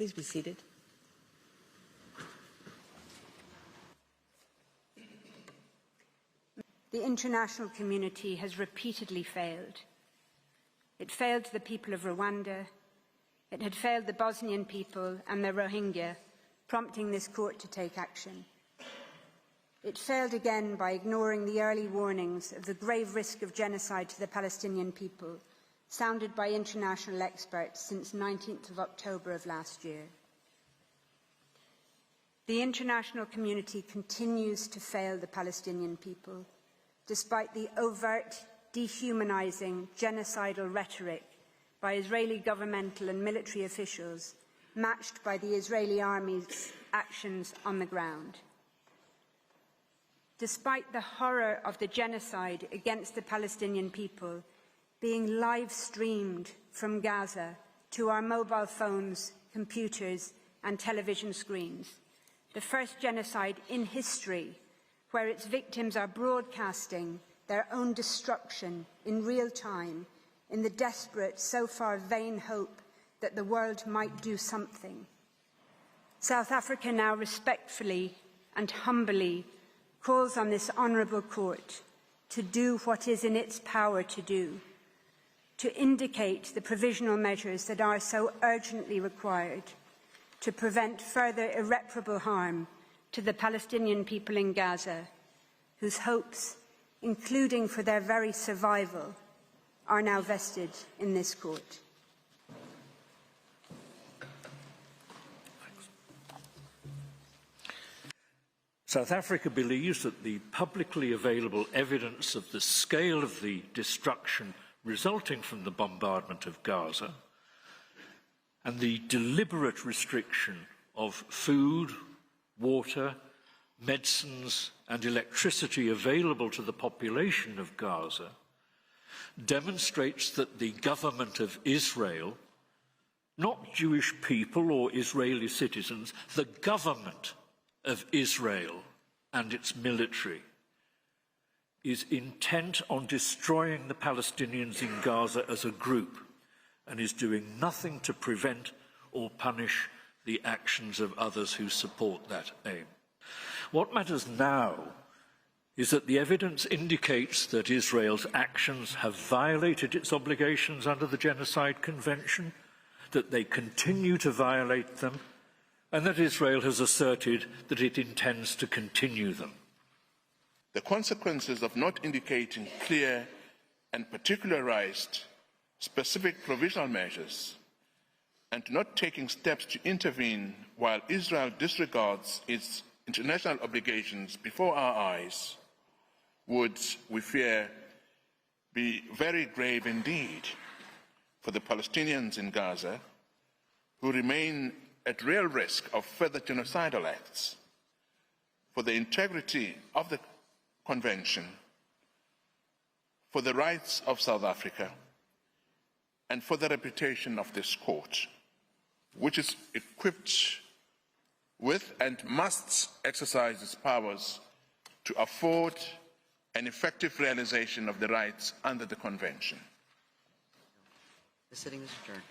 Please be seated. The international community has repeatedly failed. It failed the people of Rwanda. It had failed the Bosnian people and the Rohingya, prompting this court to take action. It failed again by ignoring the early warnings of the grave risk of genocide to the Palestinian people, sounded by international experts since 19th of October of last year. The international community continues to fail the Palestinian people, despite the overt, dehumanizing, genocidal rhetoric by Israeli governmental and military officials, matched by the Israeli army's actions on the ground. Despite the horror of the genocide against the Palestinian people being live-streamed from Gaza to our mobile phones, computers, and television screens, the first genocide in history where its victims are broadcasting their own destruction in real time in the desperate, so far vain hope that the world might do something. South Africa now respectfully and humbly calls on this honourable court to do what is in its power to do, to indicate the provisional measures that are so urgently required to prevent further irreparable harm to the Palestinian people in Gaza, whose hopes, including for their very survival, are now vested in this court. South Africa believes that the publicly available evidence of the scale of the destruction resulting from the bombardment of Gaza and the deliberate restriction of food, water, medicines and electricity available to the population of Gaza demonstrates that the government of Israel, not Jewish people or Israeli citizens, the government of Israel and its military is intent on destroying the Palestinians in Gaza as a group and is doing nothing to prevent or punish the actions of others who support that aim. What matters now is that the evidence indicates that Israel's actions have violated its obligations under the Genocide Convention, that they continue to violate them, and that Israel has asserted that it intends to continue them. The consequences of not indicating clear and particularized specific provisional measures and not taking steps to intervene while Israel disregards its international obligations before our eyes would, we fear, be very grave indeed for the Palestinians in Gaza, who remain at real risk of further genocidal acts, for the integrity of the Convention, for the rights of South Africa, and for the reputation of this court, which is equipped with and must exercise its powers to afford an effective realization of the rights under the Convention. The sitting is adjourned.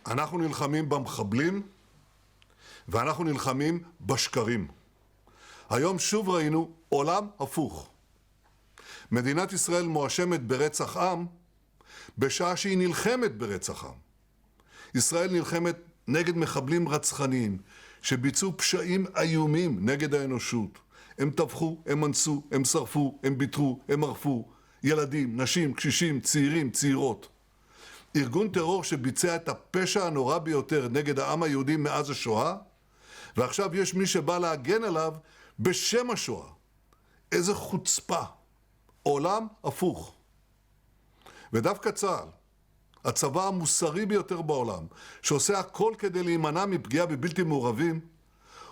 אנחנו נלחמים במחבלים ואנחנו נלחמים בשקרים. היום שוב ראינו עולם הפוך. מדינת ישראל מואשמת ברצח עם בשעה שהיא נלחמת ברצח עם. ישראל נלחמת נגד מחבלים רצחניים שביצעו פשעים איומים נגד האנושות. הם טבחו, הם אנסו, הם שרפו, הם ביטרו, הם ערפו. ילדים, נשים, קשישים, צעירים, צעירות. ארגון טרור שביצע את הפשע הנורא ביותר נגד העם היהודי מאז השואה, ועכשיו יש מי שבא להגן עליו בשם השואה. איזה חוצפה. עולם הפוך. ודווקא צה"ל, הצבא המוסרי ביותר בעולם, שעושה הכל כדי להימנע מפגיעה בבלתי מעורבים,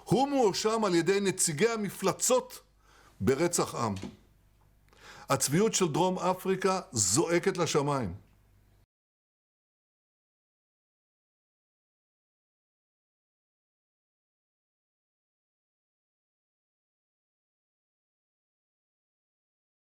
הוא מואשם על ידי נציגי המפלצות ברצח עם. הצביעות של דרום אפריקה זועקת לשמיים.